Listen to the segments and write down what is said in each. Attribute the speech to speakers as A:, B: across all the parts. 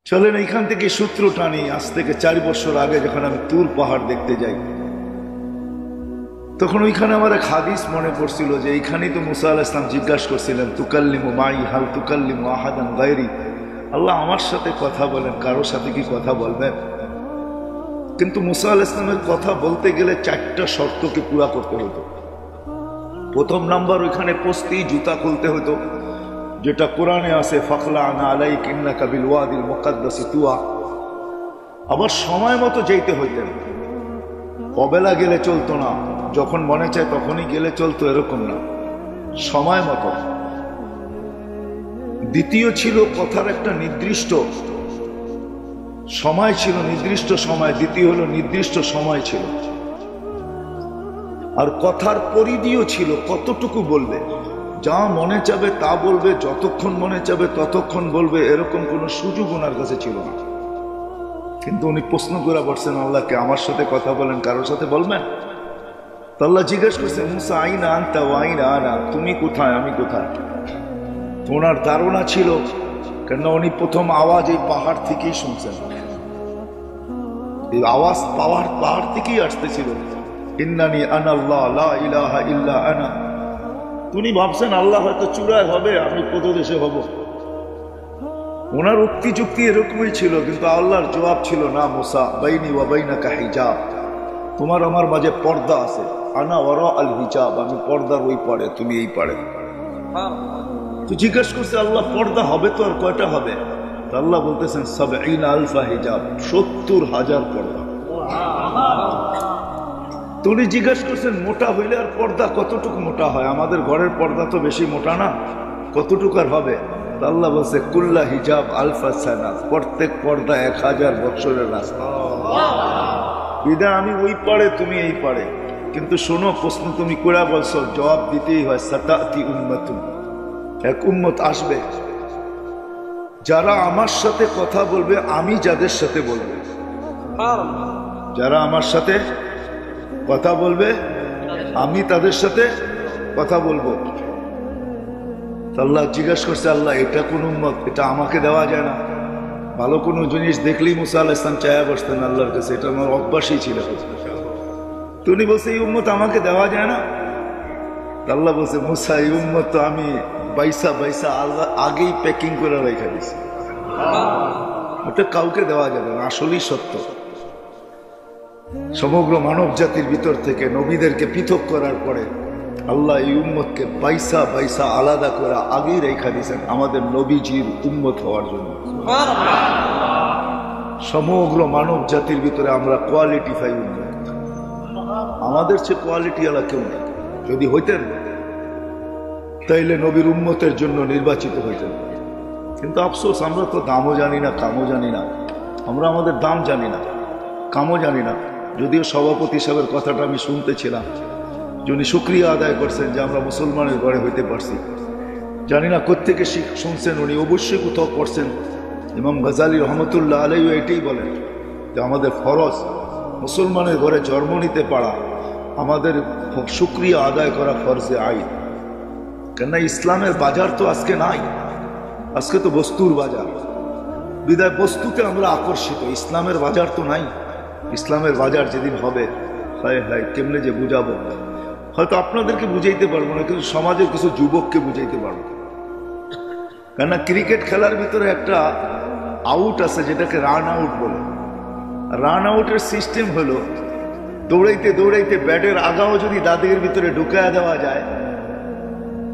A: চলেন এইখান থেকে সূত্র টানি। আজ থেকে 4 বছর আগে যখন আমি তুর পাহাড় দেখতে যাই, তখন ওইখানে আমার এক হাদিস মনে পড়ছিল যে এইখানেই তো মুসা আলাইহিস সালাম জিজ্ঞাসা করছিলেন, তুকাল্লিমু মাই হাল তুকাল্লিমু আহাদান গায়রি, আল্লাহ আমার সাথে কথা বলেন, কারোর সাথে কি কথা বলবেন? কিন্তু মুসা আলাইহিস সালামের কথা বলতে গেলে 4টা শর্তকে পুরা করতে হতো। প্রথম নাম্বার, ওইখানে পৌঁছতেই জুতা খুলতে হতো, যেটা কোরআনে আছে, ফাখলা আনা আলাইক ইন্নাকা বিল ওয়াদিল মুকাদ্দাসি তুয়া। আবার সময় মতো যেতে হইতেন, অবেলা গেলে চলতো না, যখন মনে চায় তখনই গেলে চলতো, এরকম না, সময় মতো। দ্বিতীয় ছিল কথার একটা নির্দিষ্ট সময় ছিল, নির্দিষ্ট সময়। দ্বিতীয় হলো নির্দিষ্ট সময় ছিল। আর কথার পরিধিও ছিল, কতটুকু বলবে, যা মনে চাবে তা বলবে, যতক্ষণ মনে চাবে ততক্ষণ বলবে, এরকম কোনো সুযোগ ওনার কাছে ছিল না। কিন্তু উনি প্রশ্ন করে বসছেন আল্লাহকে, আমার সাথে কথা বলেন, কারোর সাথে বলবেন? তো আল্লাহ জিজ্ঞেস করছে, মুসা আইনা আনতা ওয়া আইনা আনা, তুমি কোথায়, আমি কোথায়? ওনার ধারণা ছিল, কেন উনি প্রথম আওয়াজ এই পাহাড় থেকেই শুনছেন, এই আওয়াজ পাহাড় থেকেই আসতেছিল, ইন্নানি আনাল্লাহ লা ইলাহা ইল্লা আনা। তুমি ভাবছেন আল্লাহ হয়তো চূড়ায় হবে, আমি প্রদেশে হব। ওনার উক্তি যুক্তি এরকমই ছিল, কিন্তু আল্লাহর জবাব ছিল, না মুসা, বাইনি ওয়া বাইনাকা হিজাব, তোমার আমার মাঝে পর্দা আছে, আনা ওয়ারা আল হিজাব, আমি পর্দার ওই পারে, তুমি এই পারে। তো জিজ্ঞেস করছে আল্লাহ, পর্দা হবে তো আর কয়টা হবে? আল্লাহ বলতেছেন, ৭০ আলফা হিজাব, ৭০,০০০ পর্দা। তো উনি জিজ্ঞেস করছেন, মোটা হইলে আর পর্দা কতটুকু মোটা হয়? আমাদের ঘরের পর্দা তো বেশি মোটা না, কতটুকু আর হবে? আল্লাহ বলছে, কুল্লা হিজাব আলফা সানা, প্রত্যেক পর্দা ১০০০ বছরের রাস্তা। বিদা আমি ওই পারে, তুমি এই পারে। কিন্তু শোনো, প্রশ্ন তুমি করে বলছো, জবাব দিতেই হয়। সাতাতি উম্মাতুন, এক উম্মত আসবে যারা আমার সাথে কথা বলবে, আমি যাদের সাথে বলবো। যারা আমার সাথে কথা বলবে, আমি তাদের সাথে কথা বলবো। আল্লাহ জিজ্ঞাসা করছে, আল্লাহ এটা কোন উম্মত? এটা আমাকে দেওয়া যায় না। ভালো কোনো জিনিস দেখলেই মুসা আলাইহিস সালাম চায়া বসতেন আল্লাহর কাছে, এটা আমার অভ্যাসই ছিল। তো উনি বলছে, এই উম্মত আমাকে দেওয়া যায় না। আল্লাহ বলছে, মুসা, এই উম্মত তো আমি বাইসা আল্লাহ আগেই প্যাকিং করে রেখে দিছি, ওটা কাউকে দেওয়া যাবে না। আসলেই সত্য, সমগ্র মানব জাতির ভিতর থেকে নবীদেরকে পৃথক করার পরে আল্লাহ এই উম্মতকে বাইসা আলাদা করে আগেই রেখা দিয়েছেন আমাদের নবীজির উম্মত হওয়ার জন্য। সমগ্র মানব জাতির ভিতরে আমরা কোয়ালিটিফাই উম্মত, আমাদের চেয়ে কোয়ালিটি আলা কেউ নেই। যদি হইতেন তাইলে নবীর উম্মতের জন্য নির্বাচিত হইতেন। কিন্তু আফসোস, আমরা তো দামও জানি না, কামও জানি না। আমরা আমাদের দাম জানি না, কামও জানি না। যদিও সভাপতি সাহেবের কথাটা আমি শুনতেছিলাম, যিনি শুকরিয়া আদায় করছেন যে আমরা মুসলমানের ঘরে হইতে পারছি। জানি না কোত্থেকে শুনছেন, উনি অবশ্যই কোথাও পড়ছেন। ইমাম গাজালি রহমতুল্লাহ আলাইহি এটাই বলেন যে আমাদের ফরজ মুসলমানের ঘরে জন্ম নিতে পারা, আমাদের শুকরিয়া আদায় করা ফরজে আইন। কেননা ইসলামের বাজার তো আজকে নাই, আজকে তো বস্তুর বাজার। বিদায় বস্তুতে আমরা আকর্ষিত, ইসলামের বাজার তো নাই। ইসলামের বাজার যেদিন হবে, হায় হায় কেমনে যে বুঝাবো। হয়তো আপনাদেরকে বুঝাইতে পারবো না, কিন্তু সমাজের কিছু যুবককে বুঝাইতে পারবো। কেননা ক্রিকেট খেলার ভিতরে একটা আউট আছে, যেটাকে রান আউট বলে। রান আউটের সিস্টেম হলো, দৌড়াইতে দৌড়াইতে ব্যাটের আগাও যদি দাদির ভিতরে ঢুকায়া দেওয়া যায়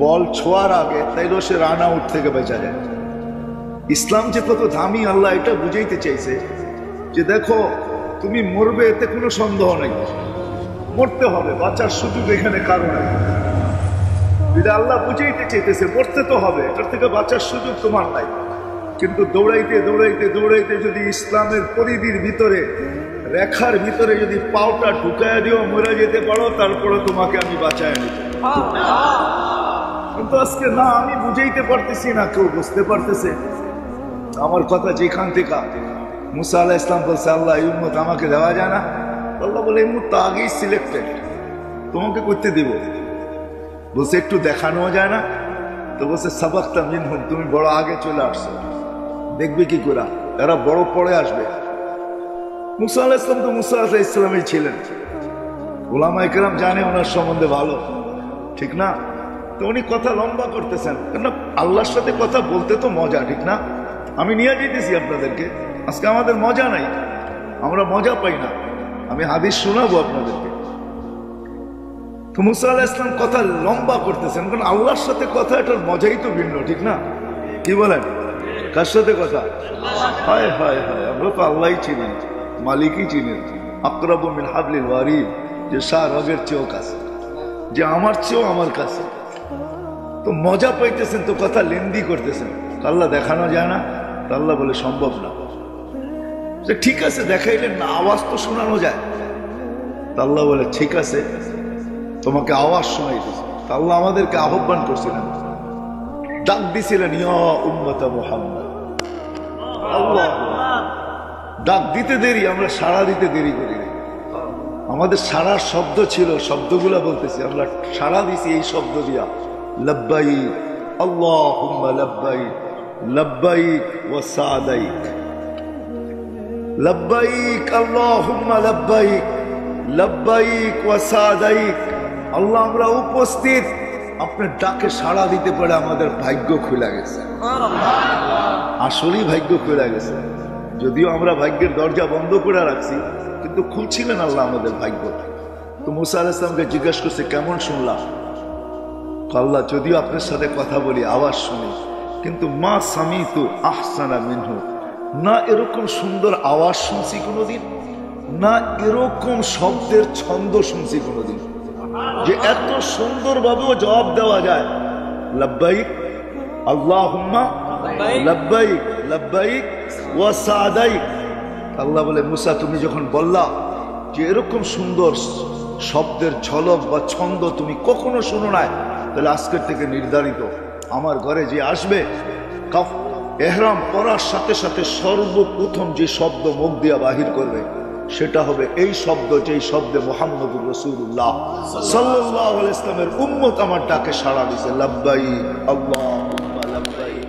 A: বল ছোঁয়ার আগে, তাইলেও সে রান আউট থেকে বেঁচা যায়। ইসলাম যে কত দামি, আল্লাহ এটা বুঝাইতে চাইছে যে দেখো, তুমি মরবে, এতে কোনো সন্দেহ নেই, মরতে হবে, বাঁচার সুযোগ এখানে কারো নাই। আল্লাহ বুঝাইতে চাইতেছে মরতে তো হবে, এটার থেকে বাঁচার সুযোগ তোমার নাই। কিন্তু দৌড়াইতে দৌড়াইতে দৌড়াইতে যদি ইসলামের পরিধির ভিতরে, রেখার ভিতরে যদি পাওটা ঢুকায় দিও, মরে যেতে পারো, তারপরে তোমাকে আমি বাঁচায় নিতে। কিন্তু আজকে না, আমি বুঝাইতে পারতেছি না, কেউ বুঝতে পারতেছে আমার কথা। যেখান থেকে মুসা আলাইহিস সালাম বলছে, আল্লাহ এই উম্মত আমাকে দেওয়া যায় না, আল্লাহ বলে, এই উম্মত তো আগেই সিলেক্টেড, তোমাকে করতে দিব। বলছে একটু দেখানো যায় না? তো বলছে, সাবাক্তা মিনহুম, তুমি বড় আগে চলে আসছো, দেখবে কি করে। এরা বড় পরে আসবে। মুসা আলাইহিস সালাম তো মুসা আলাইহিস সালামই ছিলেন, উলামায়ে কেরাম জানে ওনার সম্বন্ধে ভালো, ঠিক না? তো উনি কথা লম্বা করতেছেন, কেন আল্লাহর সাথে কথা বলতে তো মজা, ঠিক না? আমি নিয়ে যেতেছি আপনাদেরকে, আজকে আমাদের মজা নাই, আমরা মজা পাই না, আমি হাদিস শোনাবো আপনাদেরকে। তো মুসা আলাইহিস সালাম কথা লম্বা করতেছেন, কারণ আল্লাহর সাথে কথা, এটার মজাই তো ভিন্ন, ঠিক না? কি বলেন? কার সাথে কথা? হায় হায় হায়, আমরা তো আল্লাহই চিনি, মালিকই চিনি, আকরাবু মিন হাবলিল ওয়ারিদ, যে শাহ রগের চেয়েও কাছে, যে আমার চেয়েও আমার কাছে। তো মজা পাইতেছেন, তো কথা লেন্দি করতেছেন, আল্লাহ দেখানো যায় না? আল্লাহ বলে সম্ভব না। ঠিক আছে দেখাইলেন না, আওয়াজ তো শোনানো যায়। আল্লাহ বলে ঠিক আছে, তোমাকে আওয়াজ শোনাই দিচ্ছে। আল্লাহ আমাদেরকে আহ্বান করছিলেন, ডাক দিছিলেন, ইয়া উম্মতা মুহাম্মদ। আল্লাহ ডাক দিতে দেরি, আমরা সাড়া দিতে দেরি করি। আমাদের সাড়ার শব্দ ছিল, শব্দগুলা বলতেছি, আমরা সাড়া দিছি এই শব্দ দিয়া, লব্বাইক আল্লাহুম্মা লব্বাইক, লব্বাইক ওয়া সাদাইক, লব্বাইক আল্লাহুম্মা লব্বাইক, লব্বাইক ওয়া সাদাইক। আল্লাহ আমরা উপস্থিত, আপনার ডাকে সাড়া দিতে পারে আমাদের ভাগ্য খুলে গেছে, আসলেই ভাগ্য খুলে গেছে। যদিও আমরা ভাগ্যের দরজা বন্ধ করে রাখছি, কিন্তু খুলছিলেন আল্লাহ আমাদের ভাগ্য। তো মুসা আলাইহিস সালামকে জিজ্ঞাসা করছে, কেমন শুনলাম? আল্লাহ যদিও আপনার সাথে কথা বলি, আওয়াজ শুনি, কিন্তু মা সামিতু আহসানা মিনহু, না এরকম সুন্দর আওয়াজ শুনছি কোনোদিন, না এরকম শব্দের ছন্দ শুনছি কোনোদিন, যে এত সুন্দরভাবেও জবাব দেওয়া যায়, লব্বাইক আল্লাহুম্মা লব্বাইক, লব্বাইক ওয়া সাদাইক। আল্লাহ বলে, মুসা তুমি যখন বললা যে এরকম সুন্দর শব্দের ঝলক বা ছন্দ তুমি কখনো শুনো নাই, তাহলে আজকের থেকে নির্ধারিত, আমার ঘরে যে আসবে, এহরাম পরার সাথে সাথে সর্বপ্রথম যে শব্দ মুখ দিয়া বাহির করবে, সেটা হবে এই শব্দ, যেই শব্দে মুহাম্মদুর রাসূলুল্লাহ সাল্লাল্লাহু আলাইহি ওয়াসাল্লামের উম্মত আমার ডাকে সাড়া দিছে, লব্বাইক আল্লাহুম্মা লব্বাইক,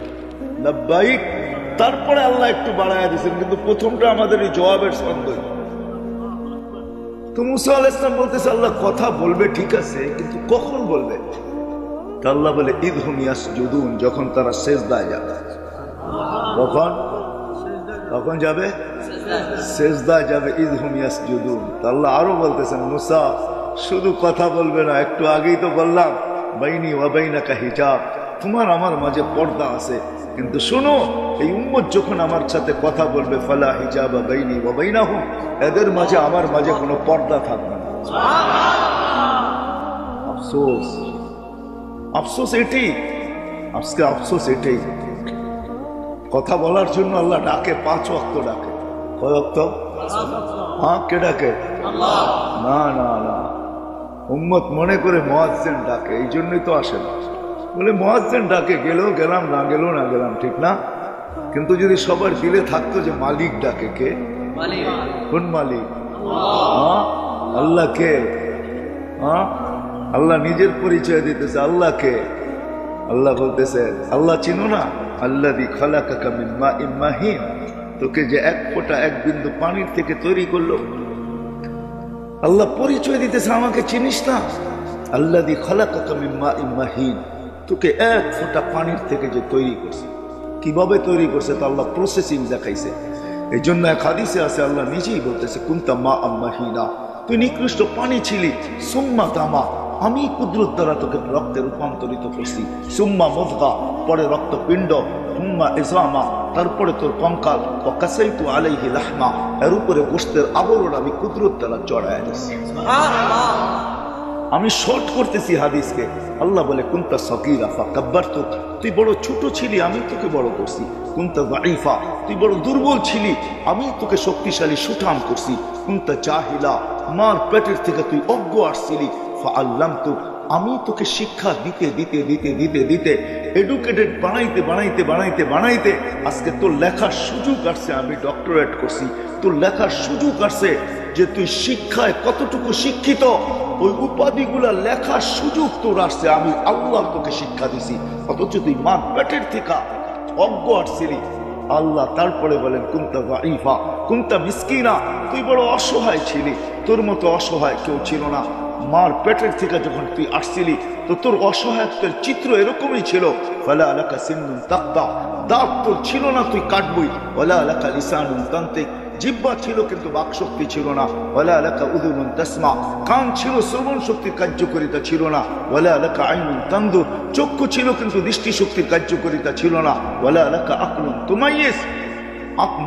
A: লব্বাইক। তারপরে আল্লাহ একটু বাড়ায়া দিয়েছেন, কিন্তু প্রথমটা আমাদের এই জবাবের ছন্দই। তো মুসা আলাইহিস সালাম বলতেছে, আল্লাহ কথা বলবে ঠিক আছে, কিন্তু কখন বলবে? তো আল্লাহ বলে, ইদহুম ইয়াসজুদুন, যখন তারা সেজদায় যাবে। কখন? কখন যাবে? সেজদায় যাবে, ইদহুম ইয়াসজুদুন। তো আল্লাহ আরো বলতেছেন, মুসা শুধু কথা বলবে না, একটু আগেই তো বললাম বাইনি ওয়া বাইনাকা হিজাব, তোমার আমার মাঝে পর্দা আছে, কিন্তু শোনো, এই উম্মত যখন আমার সাথে কথা বলবে, ফালা হিজাবা বাইনি ওয়া বাইনাহুম, এদের মাঝে আমার মাঝে কোনো পর্দা থাকবে না। আফসোস, আফসোস এটাই, আজকে আফসোস এটাই। কথা বলার জন্য আল্লাহ ডাকে, 5 ওয়াক্ত ডাকে। কয় ওয়াক্ত? হ্যাঁ, কে ডাকে? না না না, উম্মত মনে করে মুয়াজ্জিন ডাকে, এই জন্যই তো আসে না। বলে মুয়াজ্জিন ডাকে, গেলেও গেলাম, না গেলেও না গেলাম, ঠিক না? কিন্তু যদি সবার দিলে থাকতো যে মালিক ডাকে, কে? কোন মালিক? আল্লাহ কে? আল্লাহ নিজের পরিচয় দিতেছে, আল্লাহ কে? আল্লাহ বলতেছে, আল্লাহ চিনো না? আল্লাযী খালাকাকা মিন মাইন মাহিন, তোকে যে এক ফোঁটা, এক বিন্দু পানির থেকে তৈরি করলো। আল্লাহ পরিচয় দিতেছে, আমাকে চিনিস না? আল্লাযী খালাকাকা মিন মাইন মাহিন, তোকে এক ফোঁটা পানির থেকে যে তৈরি করছে। কিভাবে তৈরি করছে? তো আল্লাহ প্রসেসিং দেখাইছে। এই জন্য এক হাদিসে আছে, আল্লাহ নিজেই বলতেছে, কুনতা মাআম মাহিনা, তুই নিকৃষ্ট পানি ছিলি, সুম্মা তামা, আমি কুদরত দ্বারা তোকে রক্তে রূপান্তরিত করছি, সুম্মা মুদগা, পরে রক্তপিণ্ড, হুম্মা ইজামা, তারপরে তোর কঙ্কাল, ও কাসাইতু আলাইহি লাহমা, এর উপরে গোশতের আবরণ আমি কুদরত দ্বারা চড়ায় দিছি। আমি শর্ট করতেছি হাদিসকে। আল্লাহ বলে, কুনতা সগীরা ফাকাব্বারতুক, তুই বড় ছোট ছিলি, আমি তোকে বড় করছি। কুনতা যায়ীফা, তুই বড় দুর্বল ছিলি, আমি তোকে শক্তিশালী সুঠাম করছি। কুনতা জাহিলা, মার পেটের থেকে তুই অজ্ঞ আসছিলি, ফাআল্লামতুক, আমি তোকে শিক্ষা দিতে দিতে দিতে দিতে দিতে এডুকেটেড বানাইতে বানাইতে বানাইতে বানাইতে আজকে তোর লেখার সুযোগ আসছে, আমি ডক্টরেট করছি। তোর লেখার সুযোগ আসছে যে তুই শিক্ষায় কতটুকু শিক্ষিত, ওই উপাধিগুলা লেখার সুযোগ তোর আসছে, আমি আল্লাহ তোকে শিক্ষা দিছি। অথচ তুই মা পেটের থেকে অজ্ঞ আসছিলি, আল্লাহ তারপরে বলেন কুনতা যায়ীফা কুনতা মিসকিনা, তুই বড় অসহায় ছিলি, তোর মতো অসহায় কেউ ছিল না। মার পেটের থেকে যখন তুই আসছিলি তো তোর অসহায়ত্বের চিত্র এরকমই ছিল। ফালা লাকা সিন্নুন তাকতা, দাঁত তোর ছিল না, তুই কাটবই। ওয়ালা লাকা লিসানুন তানতিক, জিহ্বা ছিল কিন্তু বাকশক্তি ছিল না। ওয়ালা লাকা উযুনুন তাসমা, কান ছিল, শ্রবণ শক্তির কার্যকারিতা ছিল না। ওয়ালা লাকা আইনুন তানদুর, চক্ষু ছিল কিন্তু দৃষ্টি শক্তির কার্যকারিতা ছিল না। ওয়ালা লাকা আকলুন তুমাইয়িজ,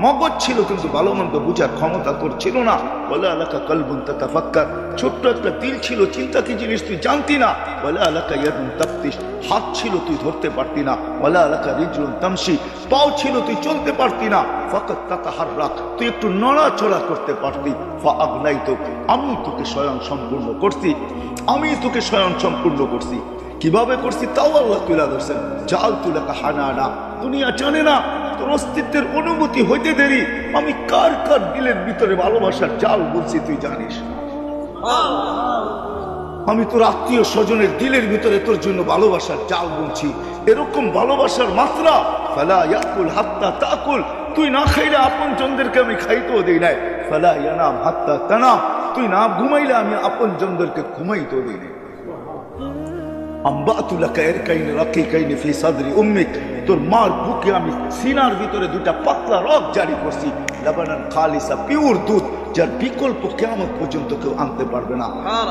A: মগজ ছিল কিন্তু ভালো মন্দ বুঝার ক্ষমতা তোর ছিল না। ওয়ালা লাকা কলবুন তাতাফাক্কার, ছোট্ট একটা দিল ছিল, চিন্তা কি জিনিস তুই জানতি না। ওয়ালা লাকা ইয়াদুন তাফতিশ, হাত ছিল তুই ধরতে পারতি না। ওয়ালা লাকা রিজলুন তামশি, পাও ছিল তুই চলতে পারতি না। ফাকাত তাতাহাররাক, তুই একটু নড়াচড়া করতে পারতি। ফাআগনাইতুক, আমি তোকে স্বয়ং সম্পূর্ণ করছি, আমি তোকে স্বয়ং সম্পূর্ণ করছি। কিভাবে করছি তাও আল্লাহ তুলে ধরছেন। জাআলতু লাকা হানানা, দুনিয়া জানে না তোর অস্তিত্বের অনুভূতি হইতে দেরি আমি কার কার দিলের ভিতরে ভালোবাসার জাল বলছি তুই জানিস। আমি তোর আত্মীয় স্বজনের দিলের ভিতরে তোর জন্য ভালোবাসার জাল বলছি। এরকম ভালোবাসার মাত্রা ফালা ইয়াকুল হাত্তা তাকুল, তুই না খাইলে আপন জনদেরকে আমি খাইতেও দেই নাই। ফালা ইয়ানাম হাত্তা তানাম, তুই না ঘুমাইলে আমি আপন জনদেরকে ঘুমাইতেও দেই নাই। আম্বাতু লাকা ইরকাইন রাকিকাইন ফি সাদরি উম্মিক, তোর মার বুকে আমি সিনার ভিতরে দুটা পাতলা রগ জারি করছি। লাবানান খালিসা, পিওর দুধ, যার বিকল্প কিয়ামত পর্যন্ত কেউ আনতে পারবে না।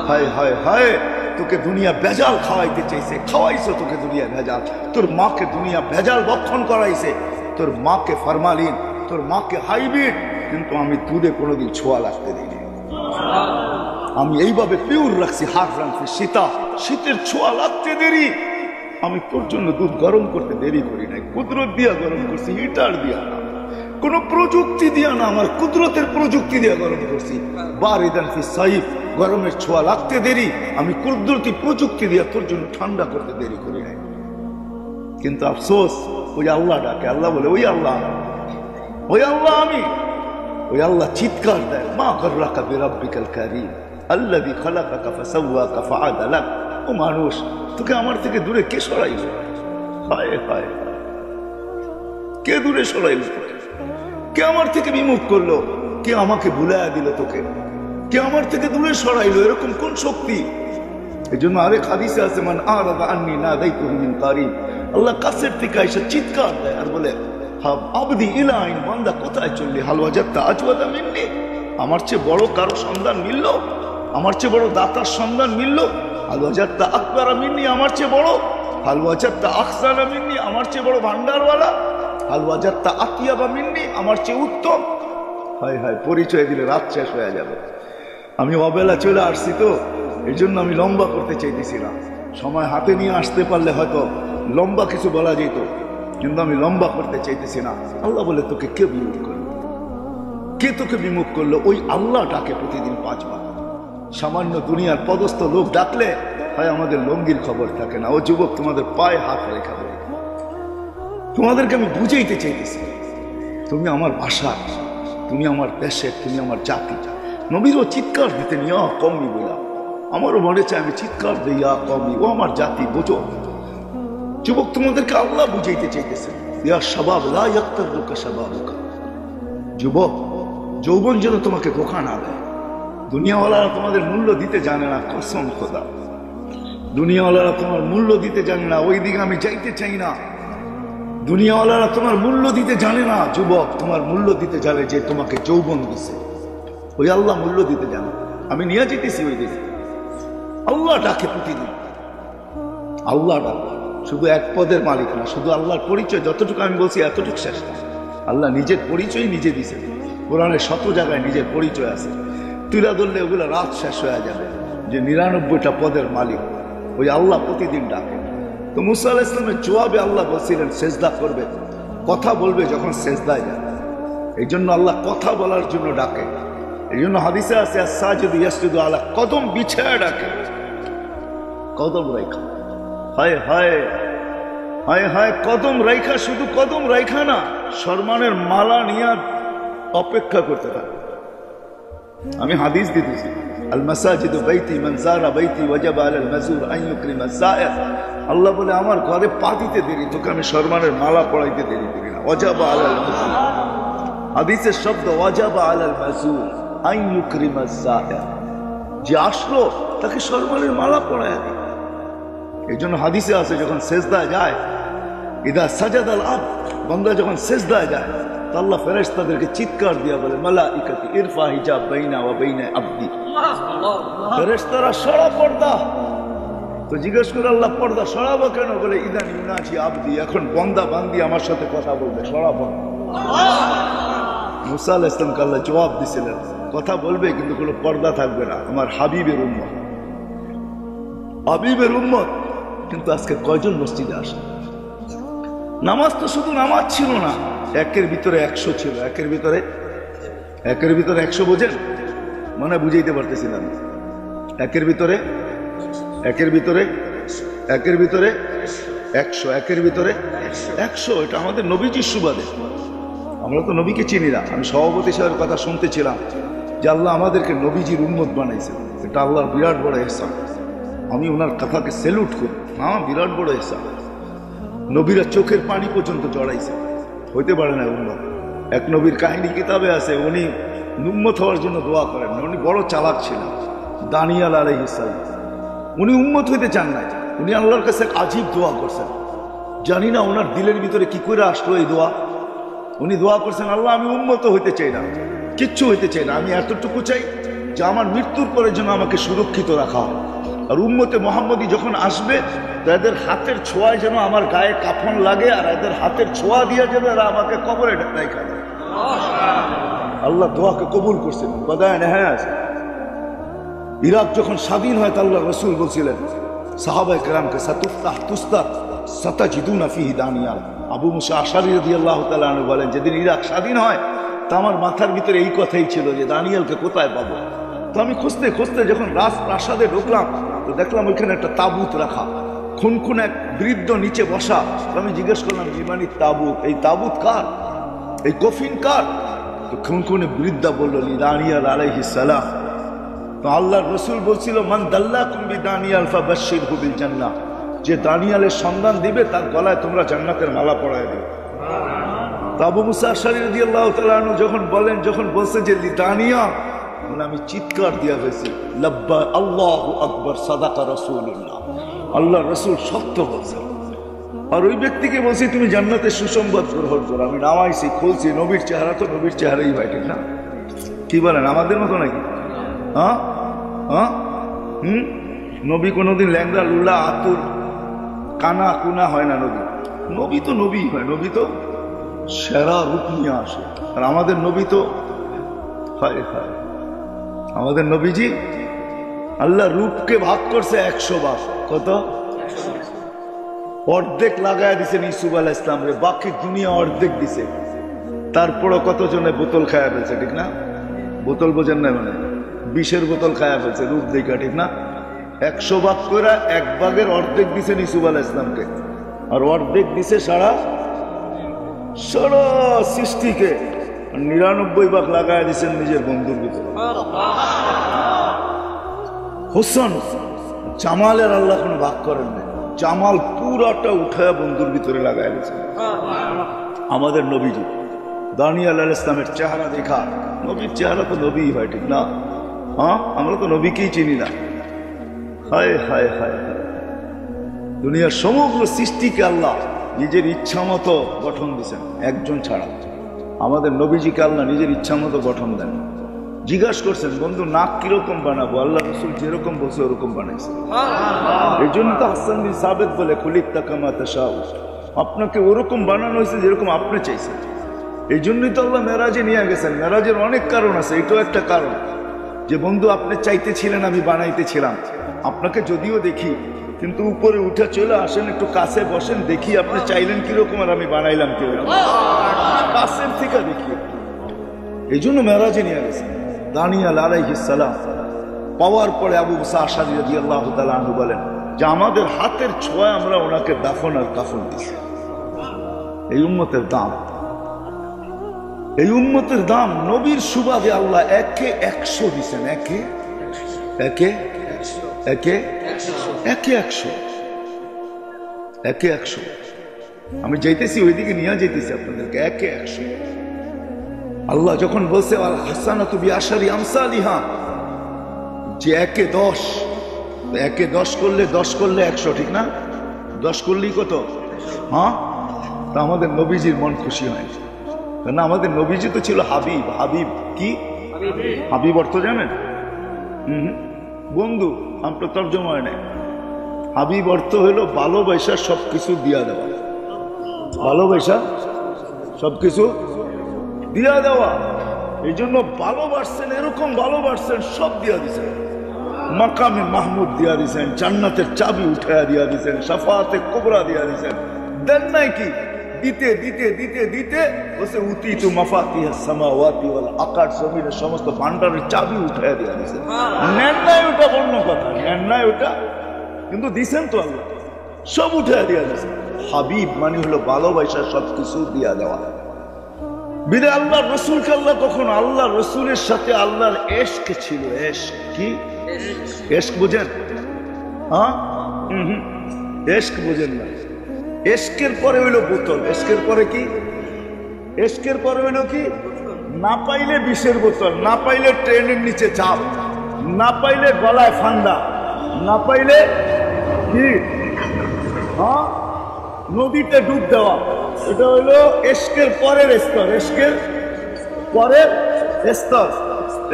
A: হায় হায় হায়, তোকে দুনিয়া ভেজাল খাওয়াইতে চাইছে, খাওয়াইছে তোকে দুনিয়া ভেজাল। তোর মাকে দুনিয়া ভেজাল ভক্ষণ করাইছে, তোর মাকে ফরমালিন, তোর মাকে হাইব্রিড, কিন্তু আমি দুধে কোনোদিন ছোঁয়া লাগতে দিইনি। আমি এইভাবে পিওর রাখছি। হার রাখছি শীতা, শীতের ছোঁয়া লাগতে দেরি, আমি তোর জন্য দুধ গরম করতে দেরি করি নাই। কুদরত দিয়া গরম করছি, হিটার দিয়া না, কোন প্রযুক্তি দিয়া না, আমার কুদরতের প্রযুক্তি দিয়া গরম করছি। বারিদান ফি সাইফ, গরমের ছোঁয়া লাগতে দেরি, আমি কুদরতি প্রযুক্তি দিয়া তোর জন্য ঠান্ডা করতে দেরি করি নাই। কিন্তু আফসোস, ওই আল্লাহ ডাকে, আল্লাহ বলে ওই আল্লাহ, ওই আল্লাহ আমি, ওই আল্লাহ চিৎকার দেয়, মা গররাকা বিরাব্বিকাল কারীম আল্লাযী খালাকাকা ফাসাওয়াকা ফাআদালাক। ও মানুষ, তোকে আমার থেকে দূরে কে সরাইল? হায় হায়, কে দূরে সরাইল তোকে? কে আমার থেকে বিমুখ করলো? কে আমাকে ভুলাইয়া দিল তোকে? কে আমার থেকে দূরে সরাইলো? এরকম কোন শক্তি? এই জন্য আরেক হাদিসে আছে, মান আরাদা আন্নী নাদাইতুহু মিন কারীব, আল্লাহ কাছের থেকে এসে চিৎকার দেয় আর বলে, আবদি ইলাইন, বান্দা কোথায় চললি? হাল ওয়াজাদতা আজওয়াদা মিন্নি, আমার চেয়ে বড় কারো সন্ধান মিলল? আমার চেয়ে বড় দাতার সন্ধান মিলল? হাল ওয়াজাদতা আকবারা মিন্নি, আমার চেয়ে বড়? হাল ওয়াজাদতা আখসানা মিন্নি, আমার চেয়ে বড় ভান্ডারওয়ালা? হাল ওয়াজাদতা আতিয়াবা মিন্নি, আমার চেয়ে উত্তম? হায় হায়, পরিচয় দিলে রাত শেষ হয়ে যাবে। আমি অবেলা চলে আসছি তো, এই জন্য আমি লম্বা করতে চাইতেছি না। সময় হাতে নিয়ে আসতে পারলে হয়তো লম্বা কিছু বলা যেত, কিন্তু আমি লম্বা করতে চাইতেছি না। আল্লাহ বলে, তোকে কে বিমুখ করলো? কে তোকে বিমুখ করলো? ওই আল্লাহ ডাকে প্রতিদিন 5 বার। সামান্য দুনিয়ার পদস্থ লোক ডাকলে হয় আমাদের লঙ্গির খবর থাকে না। ও যুবক, তোমাদের পায়ে হাত রেখা বলে তোমাদেরকে আমি বুঝাইতে চাইতেছি, তুমি আমার ভাষা, তুমি আমার দেশের, তুমি আমার জাতি। নবীরও চিৎকার দিতে নিয়া কমই বলা, আমারও মনে চায় আমি চিৎকার দিয়া কমই, ও আমার জাতি, বোঝো। যুবক, তোমাদেরকে আল্লাহ বুঝাইতে চাইতেছে, ইয়া শাবাব লা ইয়াক্তারুকা শাবাবুকা, যুবক, যৌবন যেন তোমাকে ধোঁকা না দেয়। দুনিয়াওয়ালারা তোমাদের মূল্য দিতে জানে না, কসম খোদা, দুনিয়াওয়ালারা তোমার মূল্য দিতে জানে না। ওই দিকে আমি যাইতে চাই না। দুনিয়াওয়ালারা তোমার মূল্য দিতে জানে না। যুবক, তোমার মূল্য দিতে জানে যে তোমাকে যৌবন দিছে। ওই আল্লাহ মূল্য দিতে জানে। আমি নিয়ে যেতেছি ওই দিকে। আল্লাহ ডাকে প্রতিদিন, আল্লাহ ডাকে। শুধু এক পদের মালিক না, শুধু আল্লাহর পরিচয় যতটুকু আমি বলছি এতটুকু শেষ না। আল্লাহ নিজের পরিচয় নিজে দিছে। কোরআনের শত জায়গায় নিজের পরিচয় আছে, তুলে ধরলে ওগুলো রাত শেষ হয়ে যাবে। যে 99টা পদের মালিক ওই আল্লাহ প্রতিদিন ডাকে। তো মুসা আলাইহিস সালামের জবাবে আল্লাহ বলছিলেন সেজদা করবে, কথা বলবে যখন সেজদায় যাবে। এই জন্য আল্লাহ কথা বলার জন্য ডাকে। এই জন্য হাদিসে আছে, আস-সাজিদু ইয়াসজুদু আলা কদম, বিছায়া ডাকে, কদম রাইখা। হায় হায় হায় হায়, কদম রাইখা, শুধু কদম রাইখা না, সম্মানের মালা নিয়ে অপেক্ষা করতে থাকে। আমি হাদিস দিতেছি, আল মাসাজিদু বাইতি মান যারা বাইতি ওয়াজাবা আলাল মাযুর আন ইউকরিমা যায়ের। আল্লাহ বলে আমার ঘরে পা দিতে দেরি, তোকে আমি সম্মানের মালা পরাইতে দেরি করি না। ওয়াজাবা আলাল মাযুর, হাদিসের শব্দ ওয়াজাবা আলাল মাযুর আন ইউকরিমা যায়ের, যে আসলো তাকে সম্মানের মালা পরায় দেয়। এই জন্য হাদিসে আছে যখন সেজদায় যায়, ইদা সাজাদাল আবদ, বান্দা যখন সেজদায় যায় তো আল্লাহ ফেরেশতাদেরকে চিৎকার দিয়া বলে মালাইকাতি ইরফা হিজাব বাইনা ওয়া বাইনা আবদি। ফেরেশতারা সরা পর্দা। তো জিজ্ঞেস করে আল্লাহ পর্দা সরাবো কেন? বলে ইদান ইউনাজি আবদি, এখন বান্দা বান্দি আমার সাথে কথা বলবে, সরাবো। মুসা আলাইহিস সালামকে আল্লাহ জবাব দিছিলেন, কথা বলবে কিন্তু কোনো পর্দা থাকবে না, আমার হাবিবের উম্মত, হাবিবের উম্মত। কিন্তু আজকে কয়জন মসজিদে আসে? নামাজ তো শুধু নামাজ ছিল না, একের ভিতরে 100 ছিল। একের ভিতরে 100 বোঝেন মানে বুঝাইতে পারতেছিলাম। একের ভিতরে 100, একের ভিতরে 100। এটা আমাদের নবীজির সুবাদে, আমরা তো নবীকে চিনি না। আমি সভাপতি সাহেবের কথা শুনতেছিলাম যে আল্লাহ আমাদেরকে নবীজির উম্মত বানাইছে, এটা আল্লাহর বিরাট বড় ইহসান। আমি ওনার কথাকে স্যালুট করি, বিরাট বড় ইহসান। নবীরা চোখের পানি পর্যন্ত জড়াইছে, হইতে পারে না উম্মত। এক নবীর কাহিনী কিতাবে আছে, উনি উম্মত হওয়ার জন্য দোয়া করেন না, উনি বড় চালাক ছিলেন, দানিয়াল আলাইহিস সালাম। উনি উম্মত হইতে চান না, উনি আল্লাহর কাছে আজীব দোয়া করছেন। জানি না ওনার দিলের ভিতরে কি করে আসলো এই দোয়া। উনি দোয়া করছেন, আল্লাহ আমি উম্মত হইতে চাই না, কিচ্ছু হইতে চাই না, আমি এতটুকু চাই যে আমার মৃত্যুর পরে যেন আমাকে সুরক্ষিত রাখা হয়। আর উম্মতে মুহাম্মদী যখন আসবে এদের হাতের ছোঁয়ায় যেন আমার গায়ে কাফন লাগে, আর এদের হাতের ছোঁয়া দিয়ে যেন এরা আমাকে কবরে রেখে দেয়। আল্লাহ দোয়াকে কবুল করছেন। বাদায় নেহায় আছে। ইরাক যখন স্বাধীন হয় তা আল্লাহ রসুল বলছিলেন সাহাবায়ে কেরামকে, সাতুফতাহ তুস্তার সাতাজিদুনা ফিহি দানিয়াল। আবু মুসা আশআরী রাদিয়াল্লাহু তাআলা আনহু বলেন, যেদিন ইরাক স্বাধীন হয় তা আমার মাথার ভিতরে এই কথাই ছিল যে দানিয়ালকে কোথায় পাবো। তো আমি খুঁজতে খুঁজতে যখন রাজপ্রাসাদে ঢুকলাম তো দেখলাম ওইখানে একটা তাবুত রাখা, খুনখুন এক বৃদ্ধ নিচে বসা। আমি জিজ্ঞেস করলাম, ইমানি তাবুত, এই তাবুত কার, এই কফিন কার? তো খুনখুনে বৃদ্ধা বলল, দানিয়াল আলাইহিস সালাম। তো আল্লাহর রাসূল বলছিল, মান দাল্লাকুম বিদানিয়াল ফাবাশশিরহু বিল জান্নাহ, যে দানিয়ালের সন্ধান দিবে তার গলায় তোমরা জান্নাতের মালা পরায় দিবে। তো আবু মুসা আশআরী রাদিয়াল্লাহু তাআলা আনহু যখন বলছে যে দানিয়াল, আমি চিৎকার দিয়া হয়েছি, লাব্বা আল্লাহু আকবার সাদাকা রাসূলুল্লাহ, আল্লাহ রাসূল সত্য বলছেন। আর ওই ব্যক্তিকে বলছি তুমি জান্নাতের সুসংবাদ গ্রহণ করো। আমি নামাইছি, খুলছি, নবীর চেহারা তো নবীর চেহারাই হয়, ঠিক না? কি বলেন, আমাদের মতো নাকি? নবী কোনোদিন ল্যাংড়া লুলা আতুর কানা কুনা হয় না। নবী তো নবী হয়, নবী তো সেরা রূপ নিয়ে আসে। আর আমাদের নবী তো হায় হায়, আমাদের নবীজি আল্লাহ রূপকে ভাগ করছে 100 ভাগ। কত? অর্ধেক লাগায় দিছেন ইউসুফ আলাইহিস সালাম রে, বাকি দুনিয়া অর্ধেক দিছে। তারপরও কতজনে বোতল খায়া ফেলছে, ঠিক না? বোতল বোঝেন না, মানে 20-এর বোতল খায়া ফেলছে রূপ দেখা, ঠিক না? 100 ভাগ করে 1 ভাগের অর্ধেক দিছেন ইউসুফ আলাইহিস সালামকে, আর অর্ধেক দিছে সারা সৃষ্টিকে। 99 ভাগ লাগায় দিচ্ছেন নিজের বন্ধুর ভিতরে। হোসেন জামালের আল্লাহ কোনো ভাগ করেন না, জামাল পুরাটা উঠায় বন্ধুর ভিতরে লাগায় দিচ্ছেন। আমাদের নবীজি দানিয়াল আলাইহিস সালামের চেহারা দেখা, নবীর চেহারা তো নবী হয়, ঠিক না? আমরা তো নবীকেই চিনি না। হায় হায় হায় হায়, দুনিয়ার সমগ্র সৃষ্টিকে আল্লাহ নিজের ইচ্ছা মতো গঠন দিচ্ছেন, একজন ছাড়া। আমাদের নবীজিকে আল্লাহ নিজের ইচ্ছা মতো গঠন দেন। জিজ্ঞাসা করছেন, বন্ধু নাক কিরকম বানাবো? আল্লাহ রাসূল যেরকম বলছে ওরকম বানাইছে। এই জন্য তো হাসান বিন সাবিত বলে, খুলিকতা কামা তাশাউ, আপনাকে ওরকম বানানো হয়েছে যেরকম আপনি চাইছেন। এই জন্যই তো আল্লাহ মেরাজে নিয়ে গেছেন। মেরাজের অনেক কারণ আছে, এটাও একটা কারণ যে বন্ধু আপনি চাইতেছিলেন, আমি বানাইতেছিলাম। আপনাকে যদিও দেখি, কিন্তু উপরে উঠে চলে আসেন, একটু কাছে বসেন, দেখি আপনি চাইলেন কিরকম আর আমি বানাইলাম কিরকম, কাছের থেকে দেখি। এই জন্য মেরাজে নিয়ে গেছে। দানিয়াল আলাইহিস সালাম পাওয়ার পরে আবু মুসা আশআরী রাদিয়াল্লাহু তাআলা আনহু বলেন যে আমাদের হাতের ছোঁয়ায় আমরা ওনাকে দাফন আর কাফন দিছি। এই উম্মতের দাম, এই উম্মতের দাম নবীর সুবাদে আল্লাহ 1-100 দিচ্ছেন। একে একে একে 100 একে 100 আমি যাইতেছি ওইদিকে নিয়ে যাইতেছি আপনাদেরকে একে 100 আল্লাহ যখন বলছে আল হাসানাতু বিআশারি আমসালিহা যে একে 10 একে 10 করলে 100 ঠিক না 10 করলেই কত হ্যাঁ তা আমাদের নবীজির মন খুশি হয় কারণ আমাদের নবীজি তো ছিল হাবিব হাবিব কি হাবিব অর্থ জানেন বন্ধু আপনার তর্জমা হয় না হাবিব অর্থ হলো ভালোবাসা সবকিছু দিয়া দেওয়া ভালোবাসা সবকিছু দিয়া দেওয়া এই জন্য ভালোবাসছেন এরকম ভালোবাসছেন সব দিয়া দিছেন মাকামে মাহমুদ দিয়া দিছেন জান্নাতের চাবি উঠাইয়া দিয়া দিছেন শাফাআতে কুবরা দিয়া দিছেন দেন নাই কি দিতে দিতে দিতে দিতে বসে উতিতু মাফাতিহাস সামাওয়াতি ওয়াল আকাশ জমিনের সমস্ত ভান্ডারের চাবি উঠাইয়া দিয়া দিছেন নেন নাই ওটা অন্য কথা নেন নাই ওটা কিন্তু দিছেন তো আল্লাহ সব উঠাইয়া দিয়া দিছেন হাবিব মানে হলো ভালোবাসা সবকিছু দিয়া দেওয়া বিদে আল্লাহ রসুলকে আল্লাহ কখনো আল্লাহ রসুলের সাথে আল্লাহর এশক ছিল এশক কি এশক বুঝেন হ্যাঁ এশক বুঝেন না এশকের পরে হইলো বোতল এশকের পরে কি এশকের পরে হইলো কি না পাইলে বিষের বোতল না পাইলে ট্রেনের নিচে চাপ না পাইলে গলায় ফান্দা না পাইলে কি হ্যাঁ নদীতে ডুব দেওয়া এটা হইলো এশকের পরের স্তর এশকের পরের স্তর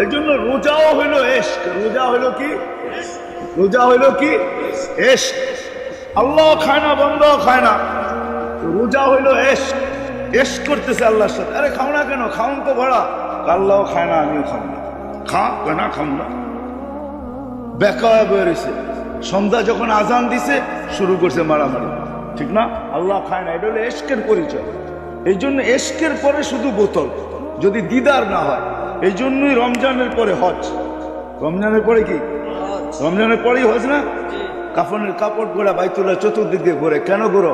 A: এর জন্য রোজাও হইলো এশক রোজা হইলো কি রোজা হইলো কি এশক আল্লাহ খায় না বন্ধও খায় না রোজা হইলো এশক এশক করতেছে আল্লাহর সাথে আরে খাও না কেন খাউন তো ভরা আল্লাহও খায় না আমিও খাও না খা না খাও না বেকায় বেরিয়েছে সন্ধ্যা যখন আজান দিছে শুরু করছে মারামারি ঠিক না আল্লাহ খায় না এটা হলো এশকের পরিচয় এই জন্য এশকের পরে শুধু বোতল যদি দিদার না হয় এই জন্যই রমজানের পরে হজ রমজানের পরে কি রমজানের পরেই হজ না কাফনের কাপড় গোড়া বাইতুল্লাহ চতুর্দিক দিয়ে ঘোরে কেন ঘোরো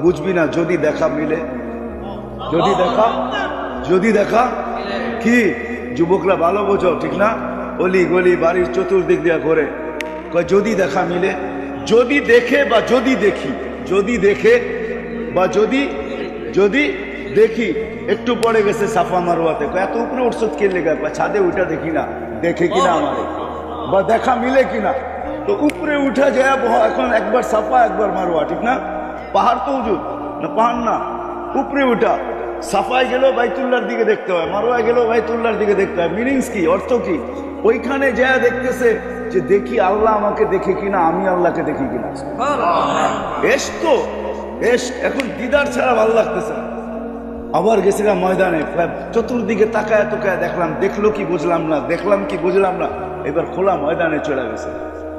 A: বুঝবি না যদি দেখা মিলে যদি দেখা কি যুবকরা ভালো বোঝো ঠিক না অলি গলি বাড়ির চতুর্দিক দিয়ে ঘোরে যদি দেখা মিলে যদি দেখে বা যদি দেখি যদি দেখে বা যদি দেখি একটু পরে গেছে সাফা মারোয়াতে এত উপরে উঠছত কে লেগে ছাদে উঠা দেখি না দেখে কিনা আমারে বা দেখা মিলে কিনা তো উপরে উঠা যায় এখন একবার সাফা একবার মারোয়া ঠিক না পাহাড় তো উজুদ না পাহাড় না উপরে উঠা সাফায় গেলেও বাইতুল্লাহর দিকে দেখতে হয় মারোয়া গেলেও বাইতুল্লাহর দিকে দেখতে হয় মিনিংস কি অর্থ কি ওইখানে যা দেখতেছে যে দেখি আল্লাহ আমাকে দেখে কিনা আমি আল্লাহকে দেখি কিনা এস তো এস এখন দিদার ছাড়া ভালো লাগতেছে আবার গেছিলাম ময়দানে চতুর্দিকে তাকায় তোকায় দেখলাম দেখলো কি বুঝলাম না দেখলাম কি বুঝলাম না এবার খোলা ময়দানে চলে গেছে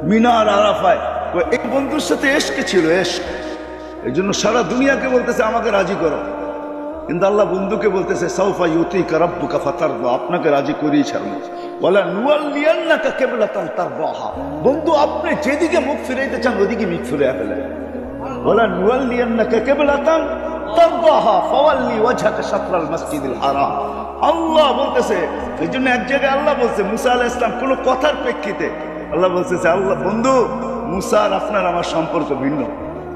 A: মিনার আরাফায় এই বন্ধুর সাথে এশক ছিল এশক এই জন্য সারা দুনিয়াকে বলতেছে আমাকে রাজি করো কিন্তু আল্লাহ বন্ধুকে বলতেছে সাউফা ইউতিকা রাব্বুকা ফাতারদা আপনাকে রাজি করিয়ে ছাড়বো ওয়ালা নুওয়াল্লিয়ান্নাকা কিবলাতান তারদাহা বন্ধু আপনি যেদিকে মুখ ফিরাইতে চান ওদিকে মুখ ফিরিয়ে ফেলেন ওয়ালা নুওয়াল্লিয়ান্নাকা কিবলাতান তারদাহা ফাওয়াল্লি ওয়াজহাকা শাতরাল মাসজিদিল হারাম আল্লাহ বলতেছে এই জন্য এক জায়গায় আল্লাহ বলছে মুসা আলাইহিস সালাম কোন কথার প্রেক্ষিতে আল্লাহ বলতেছে আল্লাহ বন্ধু মুসা আর আপনার আমার সম্পর্ক ভিন্ন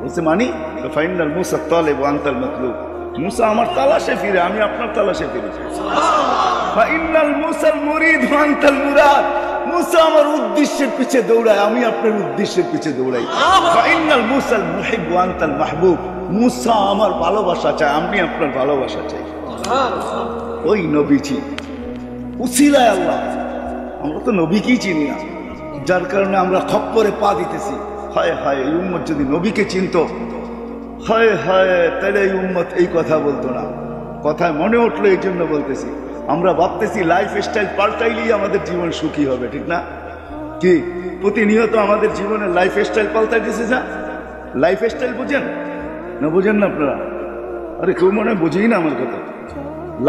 A: বলছে মানি ফাইনাল মুসা তালিব ওয়া আনতাল মাতলুব মুসা আমার তালাশে ফিরে আমি আপনার তালাশে ফিরে ফাইনাল মুসাল মুরিদ ওয়া আনতাল মুরাদ মুসা আমার উদ্দেশ্যের পিছে দৌড়ায় আমি আপনার উদ্দেশ্যের পিছে দৌড়াই ফাইনাল মুসাল মুহিব ওয়া আনতাল মাহবুব মুসা আমার ভালোবাসা চায় আমি আপনার ভালোবাসা চাই ওই নবীজি উসিলায় আল্লাহ আমরা তো নবীকেই চিনি না যার কারণে আমরা খপ্পরে পা দিতেছি হায় হায় এই উম্মত যদি নবীকে চিনত হায় হায় তাহলে এই উম্মত এই কথা বলতো না কথায় মনে উঠলো এই জন্য বলতেছি আমরা ভাবতেছি লাইফ স্টাইল পাল্টাইলেই আমাদের জীবন সুখী হবে ঠিক না কি প্রতিনিয়ত আমাদের জীবনের লাইফ স্টাইল পাল্টাইতেছে যা লাইফ স্টাইল বুঝেন না বুঝেন না আপনারা আরে কেউ মনে বুঝেই না আমার কথা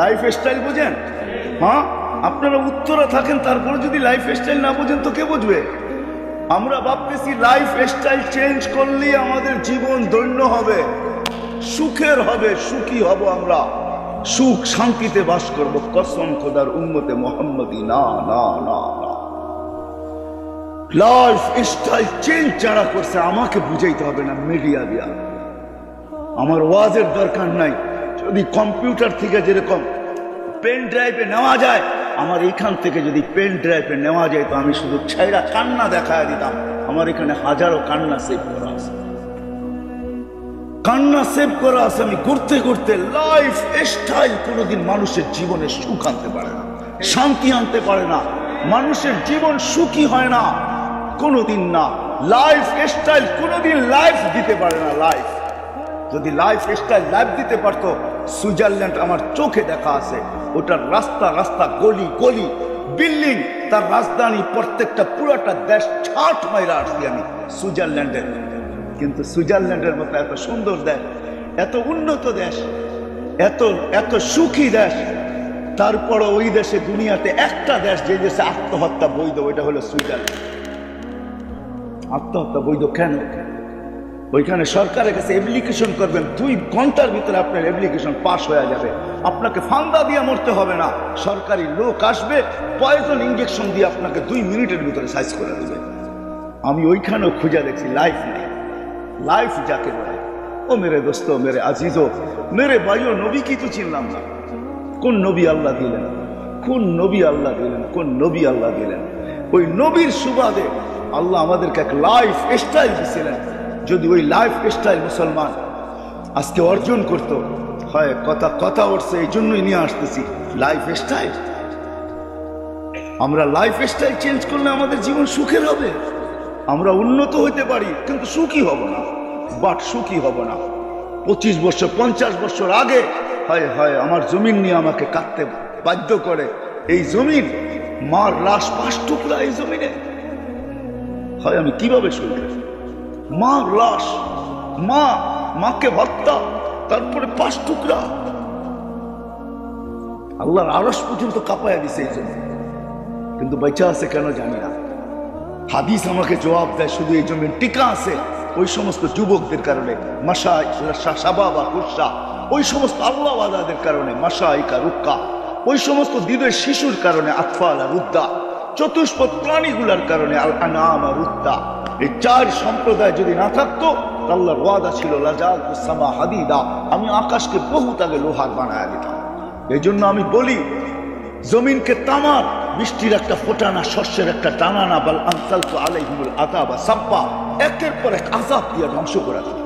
A: লাইফ স্টাইল বুঝেন হ্যাঁ আপনারা উত্তরে থাকেন তারপরে যদি লাইফ স্টাইল না বুঝেন তো কে বুঝবে আমরা ভাবতেছি লাইফ স্টাইল চেঞ্জ করলেই আমাদের জীবন ধন্য হবে সুখের হবে সুখী হব আমরা সুখ শান্তিতে বাস করব কসম খোদার উম্মতে মুহাম্মদী না না না না লাইফ স্টাইল চেঞ্জ যারা করছে আমাকে বুঝাইতে হবে না মিডিয়া দিয়া। আমার ওয়াজের দরকার নাই। যদি কম্পিউটার থেকে যেরকম পেন ড্রাইভে নেওয়া যায়, আমার এখান থেকে যদি পেন ড্রাইভে নেওয়া যায় তো আমি শুধু ছাইরা কান্না দেখায় দিতাম। আমার এখানে হাজারো কান্না সেভ করা আছে, কান্না সেভ করা আছে। আমি করতে করতে লাইফ স্টাইল কোনোদিন মানুষের জীবনে সুখ আনতে পারে না, শান্তি আনতে পারে না। মানুষের জীবন সুখী হয় না কোনোদিন না। লাইফ স্টাইল কোনোদিন লাইফ দিতে পারে না। লাইফ যদি লাইফ স্টাইল লাইফ দিতে পারতো, সুইজারল্যান্ড আমার চোখে দেখা আছে, ওটার রাস্তা রাস্তা গলি গলি বিল্ডিং, তার রাজধানী প্রত্যেকটা পুরাটা দেশ ছাট মাইরা আসছি আমি সুইজারল্যান্ডের। কিন্তু সুইজারল্যান্ডের মতো এত সুন্দর দেশ, এত উন্নত দেশ, এত এত সুখী দেশ, তারপরও ওই দেশে দুনিয়াতে একটা দেশ যে দেশে আত্মহত্যা বৈধ, ওইটা হলো সুইজারল্যান্ড। আত্মহত্যা বৈধ কেন? ওইখানে সরকারের কাছে অ্যাপ্লিকেশন করবেন, 2 ঘন্টার ভিতরে আপনার অ্যাপ্লিকেশন পাস হয়ে যাবে। আপনাকে ফান্দা দিয়ে মরতে হবে না, সরকারি লোক আসবে পয়জন ইঞ্জেকশন দিয়ে আপনাকে 2 মিনিটের ভিতরে সাইজ করে দেবে। আমি ওইখানেও খুঁজে দেখছি লাইফ নেই। লাইফ যাকে বলে, ও মেরে দোস্ত, মেরে আজিজো, মেরে ভাইও, নবী কি তো চিনলাম না। কোন নবী আল্লাহ দিলেন, কোন নবী আল্লাহ দিলেন, কোন নবী আল্লাহ দিলেন? ওই নবীর সুবাদে আল্লাহ আমাদেরকে এক লাইফ স্টাইল দিয়েছিলেন। যদি ওই লাইফ স্টাইল মুসলমান আজকে অর্জন করত হয়, কথা কথা উঠছে, এই জন্যই নিয়ে আসতেছি লাইফ স্টাইল। আমরা লাইফ স্টাইল চেঞ্জ করলে আমাদের জীবন সুখের হবে। আমরা উন্নত হইতে পারি কিন্তু সুখী হব না, বাট সুখী হব না। 25 বছর 50 বছর আগে হয় হয় আমার জমিন নিয়ে আমাকে কাটতে বাধ্য করে। এই জমিন, মার লাশ 5 টুকরা এই জমিনে, হয় আমি কিভাবে শুনব? মার লাশ, মাকে হত্যা, তারপরে 5 টুকরা। আল্লাহর আরশ পর্যন্ত কাঁপায়া দিছে এই জন্য, কিন্তু বেঁচে আছে কেন জানি না। হাদিস আমাকে জবাব দেয়, শুধু এই জমিন টিকা আছে ওই সমস্ত যুবকদের কারণে, ওই সমস্ত আল্লাহওয়ালাদের কারণে, মাশাইকা রুক্কা, ওই সমস্ত দিনের শিশুর কারণে, আতফালা রুদ্দা, চতুষ্পদ প্রাণীগুলার কারণে, আল আনামা রুদ্দা। এই 4 সম্প্রদায় যদি না থাকতো, আল্লাহর ওয়াদা ছিল লাজালতুস সামা হাদিদা, আমি আকাশকে বহুত আগে লোহার বানায় দিতাম। এই জন্য আমি বলি, জমিনকে তামার, বৃষ্টির একটা ফোঁটা না, শস্যের একটা টানা না, বাল আনসালতু আলাইহিমুল আযাবা সাব্বা, একের পর এক আযাব দিয়ে ধ্বংস করে দিতাম।